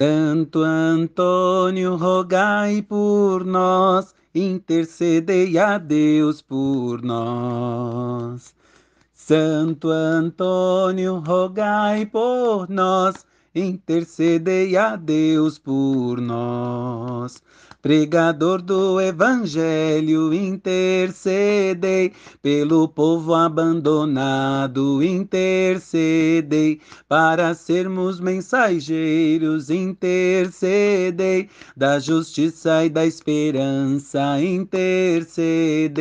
Santo Antônio, rogai por nós, intercedei a Deus por nós. Santo Antônio, rogai por nós, intercedei a Deus por nós. Pregador do Evangelho, intercedei pelo povo abandonado, intercedei para sermos mensageiros, intercedei da justiça e da esperança, intercedei.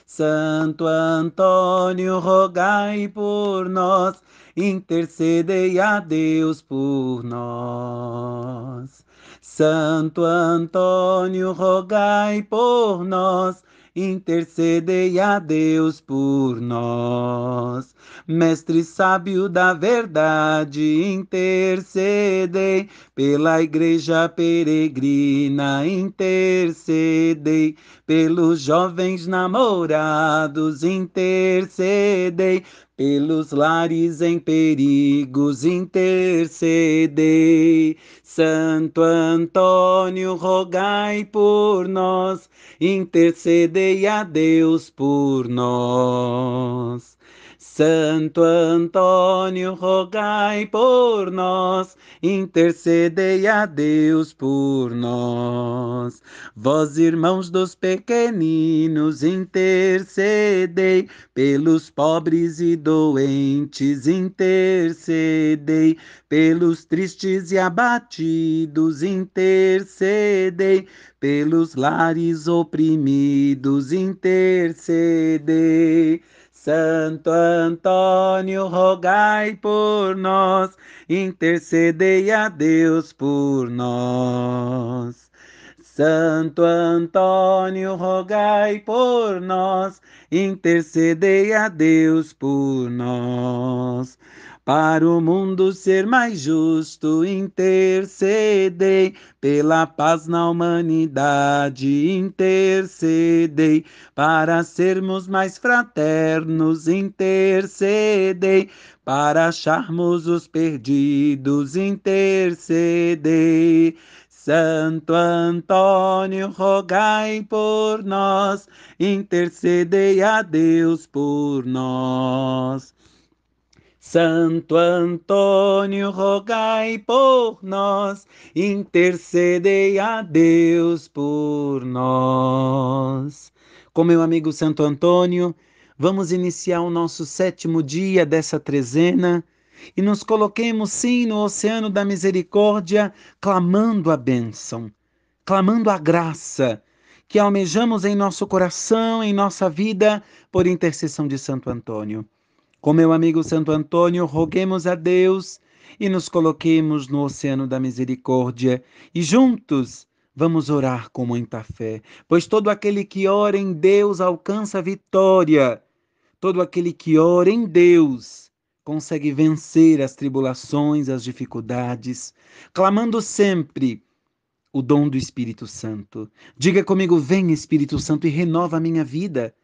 Santo Antônio, rogai por nós, intercedei a Deus por nós. Santo Antônio, rogai por nós, intercedei a Deus por nós. Mestre sábio da verdade, intercedei pela igreja peregrina, intercedei pelos jovens namorados, intercedei pelos lares em perigos, intercedei. Santo Antônio, rogai por nós, intercedei a Deus por nós. Santo Antônio, rogai por nós, intercedei a Deus por nós. Vós, irmãos dos pequeninos, intercedei pelos pobres e doentes, intercedei pelos tristes e abatidos, intercedei pelos lares oprimidos, intercedei. Santo Antônio, rogai por nós, intercedei a Deus por nós. Santo Antônio, rogai por nós, intercedei a Deus por nós. Para o mundo ser mais justo, intercedei pela paz na humanidade, intercedei para sermos mais fraternos, intercedei para acharmos os perdidos, intercedei. Santo Antônio, rogai por nós, intercedei a Deus por nós. Santo Antônio, rogai por nós, intercedei a Deus por nós. Com meu amigo Santo Antônio, vamos iniciar o nosso 7º dia dessa trezena e nos coloquemos sim no oceano da misericórdia, clamando a bênção, clamando a graça que almejamos em nosso coração, em nossa vida, por intercessão de Santo Antônio. Com meu amigo Santo Antônio, roguemos a Deus e nos coloquemos no oceano da misericórdia e juntos vamos orar com muita fé, pois todo aquele que ora em Deus alcança a vitória. Todo aquele que ora em Deus consegue vencer as tribulações, as dificuldades, clamando sempre o dom do Espírito Santo. Diga comigo: vem Espírito Santo e renova a minha vida.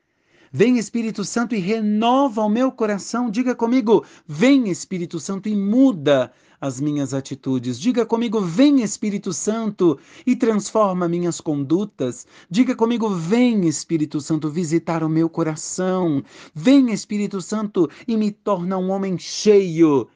Vem Espírito Santo e renova o meu coração. Diga comigo: vem Espírito Santo e muda as minhas atitudes. Diga comigo: vem Espírito Santo e transforma minhas condutas. Diga comigo: vem Espírito Santo visitar o meu coração. Vem Espírito Santo e me torna um homem cheio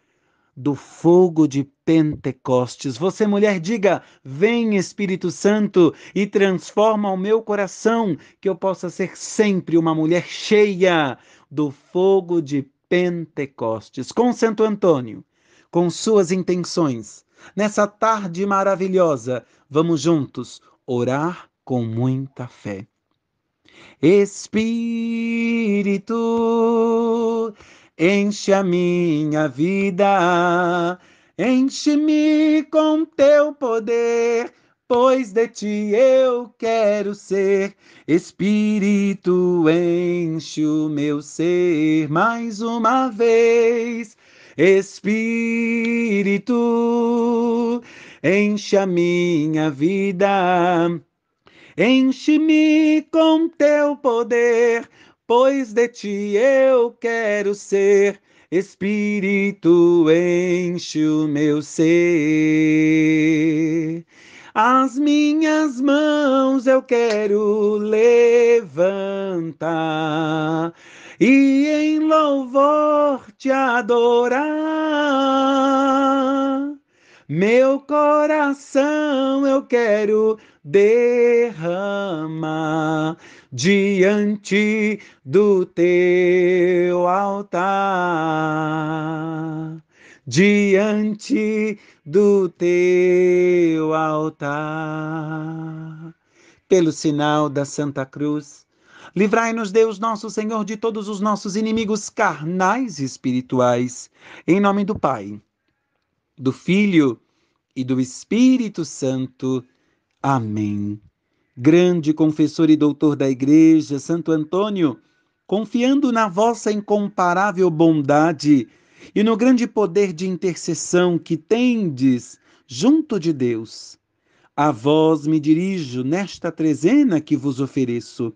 do fogo de Pentecostes. Você, mulher, diga: vem Espírito Santo e transforma o meu coração, que eu possa ser sempre uma mulher cheia do fogo de Pentecostes. Com Santo Antônio, com suas intenções, nessa tarde maravilhosa, vamos juntos orar com muita fé. Espírito, enche a minha vida, enche-me com teu poder, pois de ti eu quero ser. Espírito, enche o meu ser mais uma vez. Espírito, enche a minha vida. Enche-me com teu poder, pois de ti eu quero ser. Espírito, enche o meu ser. As minhas mãos eu quero levantar e em louvor te adorar. Meu coração eu quero derramar diante do teu altar, diante do teu altar. Pelo sinal da Santa Cruz, livrai-nos Deus nosso Senhor de todos os nossos inimigos carnais e espirituais. Em nome do Pai, do Filho e do Espírito Santo. Amém. Grande confessor e doutor da Igreja, Santo Antônio, confiando na vossa incomparável bondade e no grande poder de intercessão que tendes junto de Deus, a vós me dirijo nesta trezena que vos ofereço.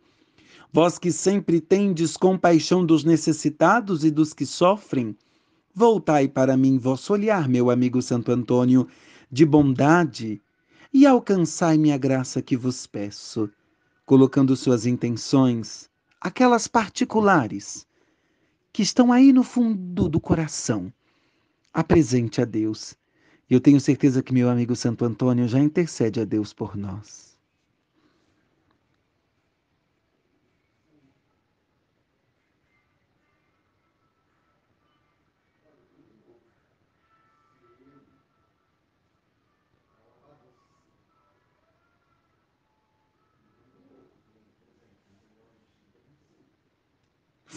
Vós que sempre tendes compaixão dos necessitados e dos que sofrem, voltai para mim vosso olhar, meu amigo Santo Antônio, de bondade, e alcançai-me a graça que vos peço, colocando suas intenções, aquelas particulares, que estão aí no fundo do coração, apresente a Deus. E eu tenho certeza que meu amigo Santo Antônio já intercede a Deus por nós.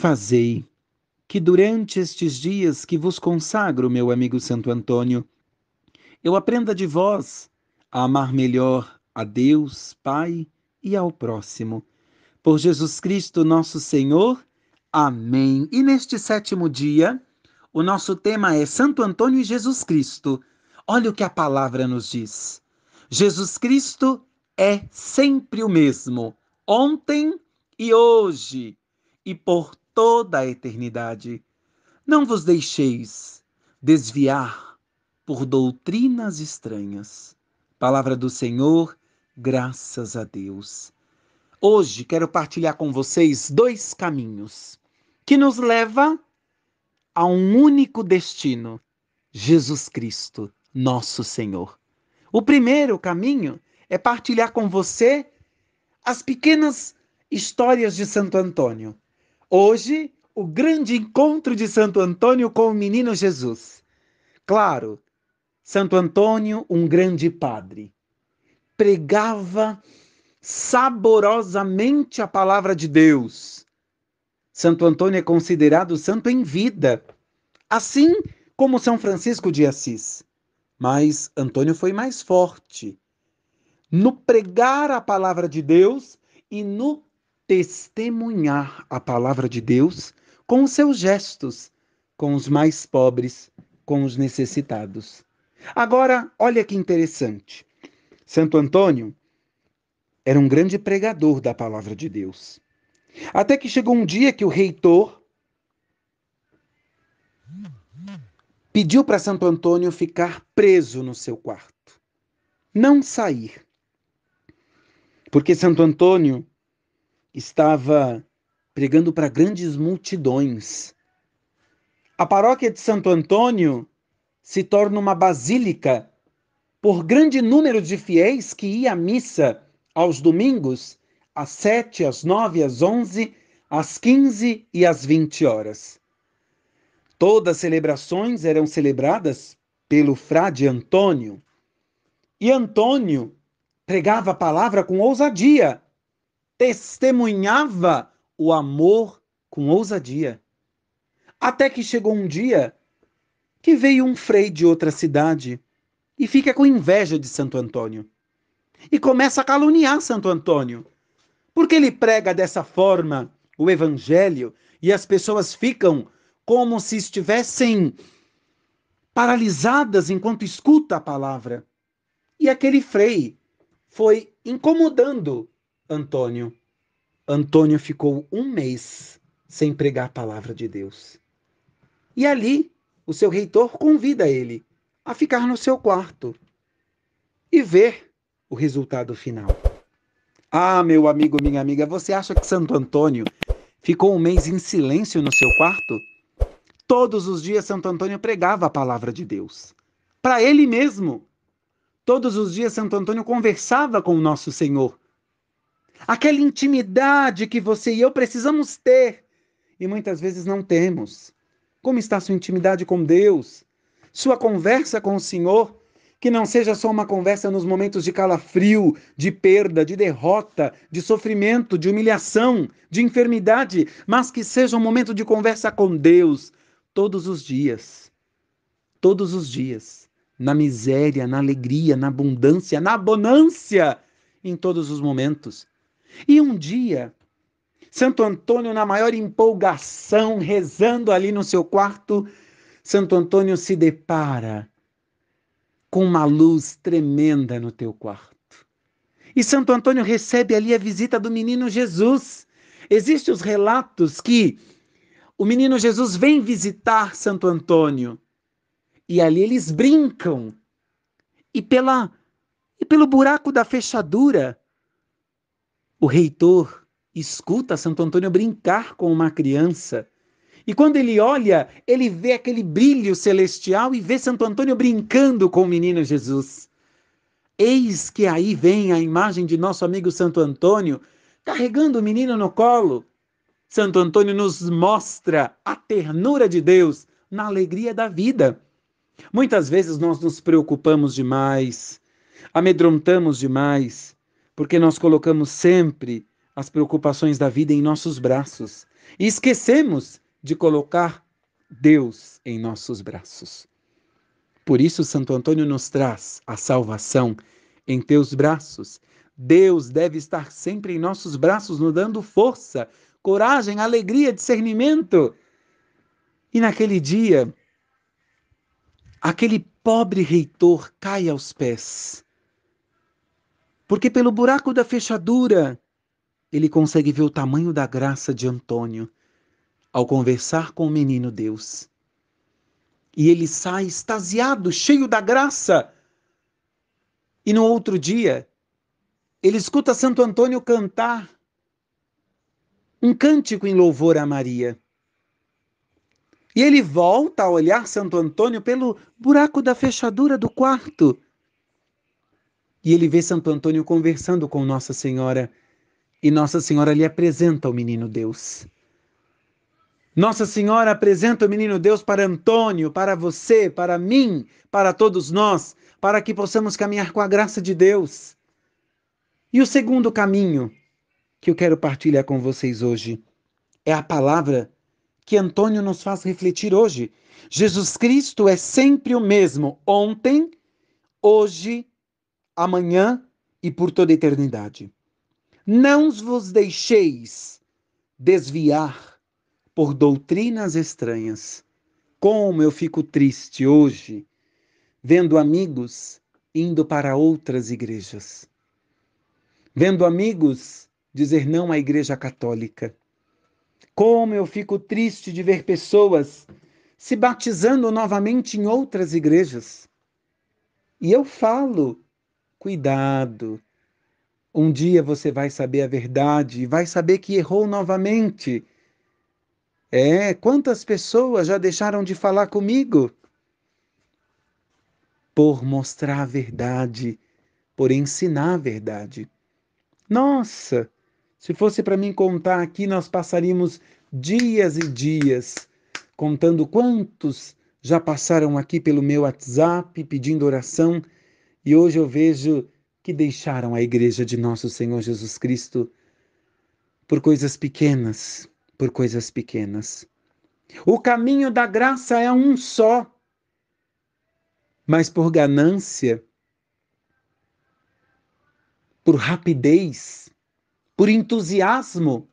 Fazei que durante estes dias que vos consagro, meu amigo Santo Antônio, eu aprenda de vós a amar melhor a Deus, Pai, e ao próximo. Por Jesus Cristo, nosso Senhor. Amém. E neste sétimo dia, o nosso tema é Santo Antônio e Jesus Cristo. Olha o que a palavra nos diz. Jesus Cristo é sempre o mesmo, ontem e hoje, e por toda a eternidade. Não vos deixeis desviar por doutrinas estranhas. Palavra do Senhor, graças a Deus. Hoje quero partilhar com vocês dois caminhos que nos leva a um único destino: Jesus Cristo, nosso Senhor. O primeiro caminho é partilhar com você as pequenas histórias de Santo Antônio. Hoje, o grande encontro de Santo Antônio com o menino Jesus. Claro, Santo Antônio, um grande padre, pregava saborosamente a palavra de Deus. Santo Antônio é considerado santo em vida, assim como São Francisco de Assis. Mas Antônio foi mais forte no pregar a palavra de Deus e no testemunhar a palavra de Deus com os seus gestos, com os mais pobres, com os necessitados. Agora, olha que interessante. Santo Antônio era um grande pregador da palavra de Deus. Até que chegou um dia que o reitor pediu para Santo Antônio ficar preso no seu quarto, não sair, porque Santo Antônio estava pregando para grandes multidões. A paróquia de Santo Antônio se torna uma basílica por grande número de fiéis que ia à missa aos domingos, às 7, às 9, às 11, às 15 e às 20 horas. Todas as celebrações eram celebradas pelo frade Antônio. E Antônio pregava a palavra com ousadia, testemunhava o amor com ousadia. Até que chegou um dia que veio um frei de outra cidade e fica com inveja de Santo Antônio. E começa a caluniar Santo Antônio. Porque ele prega dessa forma o evangelho e as pessoas ficam como se estivessem paralisadas enquanto escuta a palavra. E aquele frei foi incomodando Antônio. Antônio ficou um mês sem pregar a palavra de Deus. E ali, o seu reitor convida ele a ficar no seu quarto e ver o resultado final. Ah, meu amigo, minha amiga, você acha que Santo Antônio ficou um mês em silêncio no seu quarto? Todos os dias Santo Antônio pregava a palavra de Deus. Para ele mesmo. Todos os dias Santo Antônio conversava com o nosso Senhor. Aquela intimidade que você e eu precisamos ter e muitas vezes não temos. Como está sua intimidade com Deus? Sua conversa com o Senhor? Que não seja só uma conversa nos momentos de calafrio, de perda, de derrota, de sofrimento, de humilhação, de enfermidade, mas que seja um momento de conversa com Deus todos os dias. Todos os dias. Na miséria, na alegria, na abundância, na bonância, em todos os momentos. E um dia, Santo Antônio, na maior empolgação, rezando ali no seu quarto, Santo Antônio se depara com uma luz tremenda no teu quarto. E Santo Antônio recebe ali a visita do menino Jesus. Existem os relatos que o menino Jesus vem visitar Santo Antônio e ali eles brincam. E pelo buraco da fechadura, o reitor escuta Santo Antônio brincar com uma criança. E quando ele olha, ele vê aquele brilho celestial e vê Santo Antônio brincando com o menino Jesus. Eis que aí vem a imagem de nosso amigo Santo Antônio, carregando o menino no colo. Santo Antônio nos mostra a ternura de Deus na alegria da vida. Muitas vezes nós nos preocupamos demais, amedrontamos demais, porque nós colocamos sempre as preocupações da vida em nossos braços e esquecemos de colocar Deus em nossos braços. Por isso, Santo Antônio nos traz a salvação em teus braços. Deus deve estar sempre em nossos braços, nos dando força, coragem, alegria, discernimento. E naquele dia, aquele pobre reitor cai aos pés, porque pelo buraco da fechadura ele consegue ver o tamanho da graça de Antônio ao conversar com o menino Deus. E ele sai extasiado, cheio da graça. E no outro dia, ele escuta Santo Antônio cantar um cântico em louvor a Maria. E ele volta a olhar Santo Antônio pelo buraco da fechadura do quarto. E ele vê Santo Antônio conversando com Nossa Senhora. E Nossa Senhora lhe apresenta o menino Deus. Nossa Senhora apresenta o menino Deus para Antônio, para você, para mim, para todos nós, para que possamos caminhar com a graça de Deus. E o segundo caminho que eu quero partilhar com vocês hoje é a palavra que Antônio nos faz refletir hoje. Jesus Cristo é sempre o mesmo, ontem, hoje, amanhã e por toda a eternidade. Não vos deixeis desviar por doutrinas estranhas. Como eu fico triste hoje, vendo amigos indo para outras igrejas. Vendo amigos dizer não à Igreja Católica. Como eu fico triste de ver pessoas se batizando novamente em outras igrejas. E eu falo, cuidado. Um dia você vai saber a verdade e vai saber que errou novamente. Quantas pessoas já deixaram de falar comigo? Por mostrar a verdade, por ensinar a verdade. Nossa, se fosse para mim contar aqui, nós passaríamos dias e dias contando quantos já passaram aqui pelo meu WhatsApp pedindo oração e hoje eu vejo que deixaram a igreja de nosso Senhor Jesus Cristo por coisas pequenas, por coisas pequenas. O caminho da graça é um só, mas por ganância, por rapidez, por entusiasmo,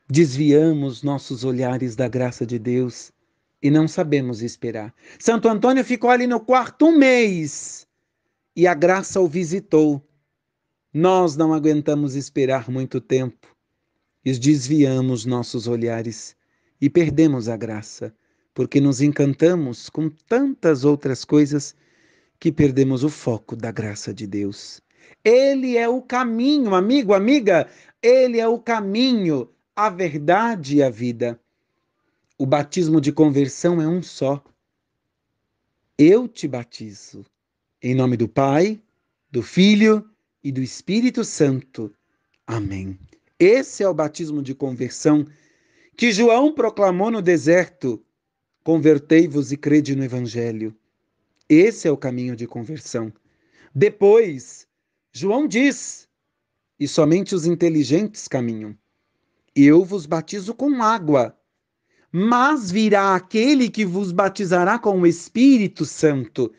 desviamos nossos olhares da graça de Deus e não sabemos esperar. Santo Antônio ficou ali no quarto um mês e a graça o visitou. Nós não aguentamos esperar muito tempo e desviamos nossos olhares e perdemos a graça, porque nos encantamos com tantas outras coisas que perdemos o foco da graça de Deus. Ele é o caminho, amigo, amiga, ele é o caminho, a verdade e a vida. O batismo de conversão é um só. Eu te batizo. Em nome do Pai, do Filho e do Espírito Santo. Amém. Esse é o batismo de conversão que João proclamou no deserto. Convertei-vos e crede no Evangelho. Esse é o caminho de conversão. Depois, João diz: e somente os inteligentes caminham. Eu vos batizo com água, mas virá aquele que vos batizará com o Espírito Santo,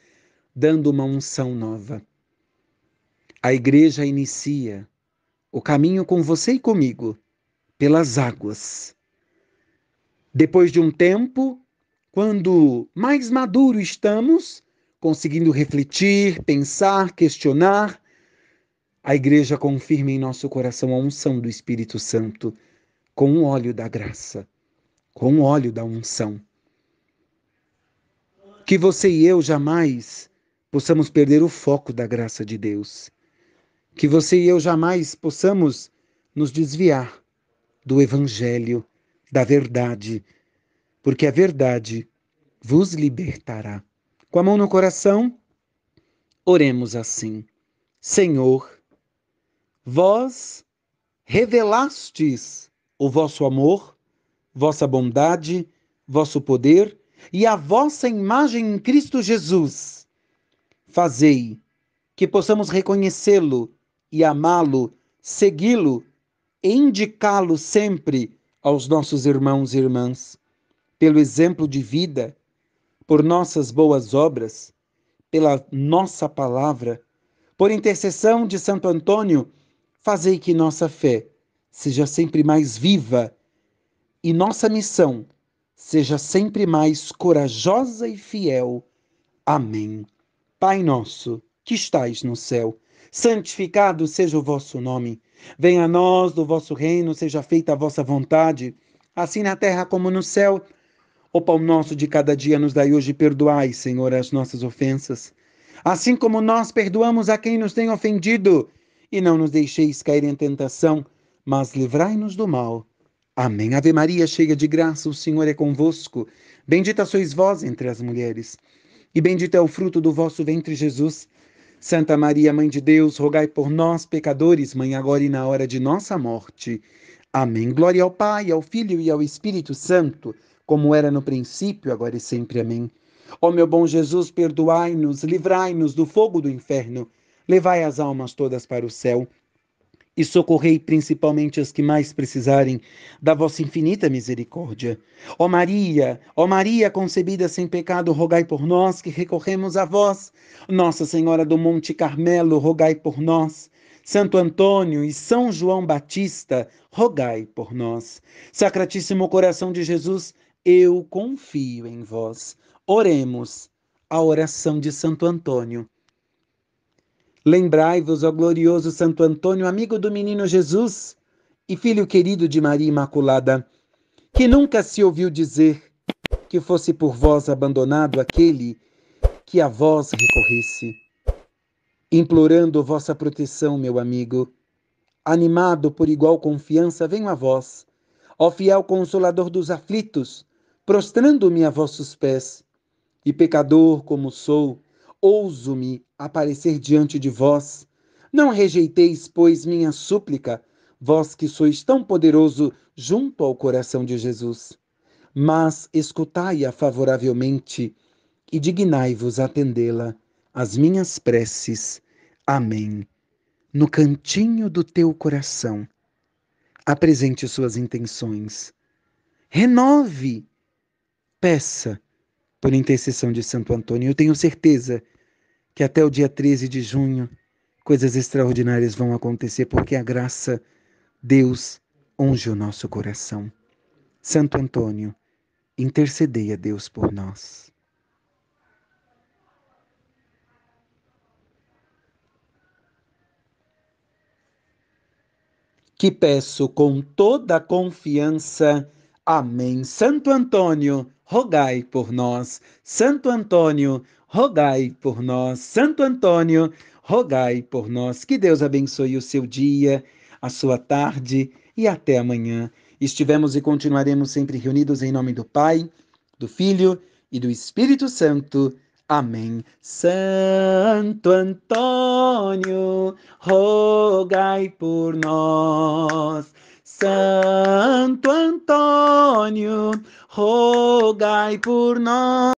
dando uma unção nova. A igreja inicia o caminho com você e comigo, pelas águas. Depois de um tempo, quando mais maduro estamos, conseguindo refletir, pensar, questionar, a igreja confirma em nosso coração a unção do Espírito Santo, com o óleo da graça, com o óleo da unção. Que você e eu jamais possamos perder o foco da graça de Deus. Que você e eu jamais possamos nos desviar do Evangelho, da verdade, porque a verdade vos libertará. Com a mão no coração, oremos assim: Senhor, vós revelastes o vosso amor, vossa bondade, vosso poder e a vossa imagem em Cristo Jesus. Fazei que possamos reconhecê-lo e amá-lo, segui-lo e indicá-lo sempre aos nossos irmãos e irmãs, pelo exemplo de vida, por nossas boas obras, pela nossa palavra, por intercessão de Santo Antônio, fazei que nossa fé seja sempre mais viva e nossa missão seja sempre mais corajosa e fiel. Amém. Pai nosso, que estais no céu, santificado seja o vosso nome. Venha a nós do vosso reino, seja feita a vossa vontade, assim na terra como no céu. O pão nosso de cada dia nos dai hoje, perdoai, Senhor, as nossas ofensas, assim como nós perdoamos a quem nos tem ofendido, e não nos deixeis cair em tentação, mas livrai-nos do mal. Amém. Ave Maria, cheia de graça, o Senhor é convosco. Bendita sois vós entre as mulheres, e bendito é o fruto do vosso ventre, Jesus. Santa Maria, Mãe de Deus, rogai por nós, pecadores, mãe agora e na hora de nossa morte. Amém. Glória ao Pai, ao Filho e ao Espírito Santo, como era no princípio, agora e sempre. Amém. Ó meu bom Jesus, perdoai-nos, livrai-nos do fogo do inferno, levai as almas todas para o céu e socorrei principalmente as que mais precisarem da vossa infinita misericórdia. Ó Maria concebida sem pecado, rogai por nós que recorremos a vós. Nossa Senhora do Monte Carmelo, rogai por nós. Santo Antônio e São João Batista, rogai por nós. Sacratíssimo coração de Jesus, eu confio em vós. Oremos a oração de Santo Antônio. Lembrai-vos, ó glorioso Santo Antônio, amigo do menino Jesus e filho querido de Maria Imaculada, que nunca se ouviu dizer que fosse por vós abandonado aquele que a vós recorresse. Implorando vossa proteção, meu amigo, animado por igual confiança, venho a vós, ó fiel consolador dos aflitos, prostrando-me a vossos pés, e pecador como sou, ouso-me aparecer diante de vós. Não rejeiteis, pois, minha súplica, vós que sois tão poderoso junto ao coração de Jesus. Mas escutai-a favoravelmente e dignai-vos atendê-la, as minhas preces. Amém. No cantinho do teu coração, apresente suas intenções. Renove, peça, por intercessão de Santo Antônio. Eu tenho certeza que até o dia 13 de junho coisas extraordinárias vão acontecer, porque a graça, Deus, unge o nosso coração. Santo Antônio, intercedei a Deus por nós. Que peço com toda a confiança Amém. Santo Antônio, rogai por nós. Santo Antônio, rogai por nós. Santo Antônio, rogai por nós. Que Deus abençoe o seu dia, a sua tarde e até amanhã. Estivemos e continuaremos sempre reunidos em nome do Pai, do Filho e do Espírito Santo. Amém. Santo Antônio, rogai por nós. Santo Antônio, rogai por nós.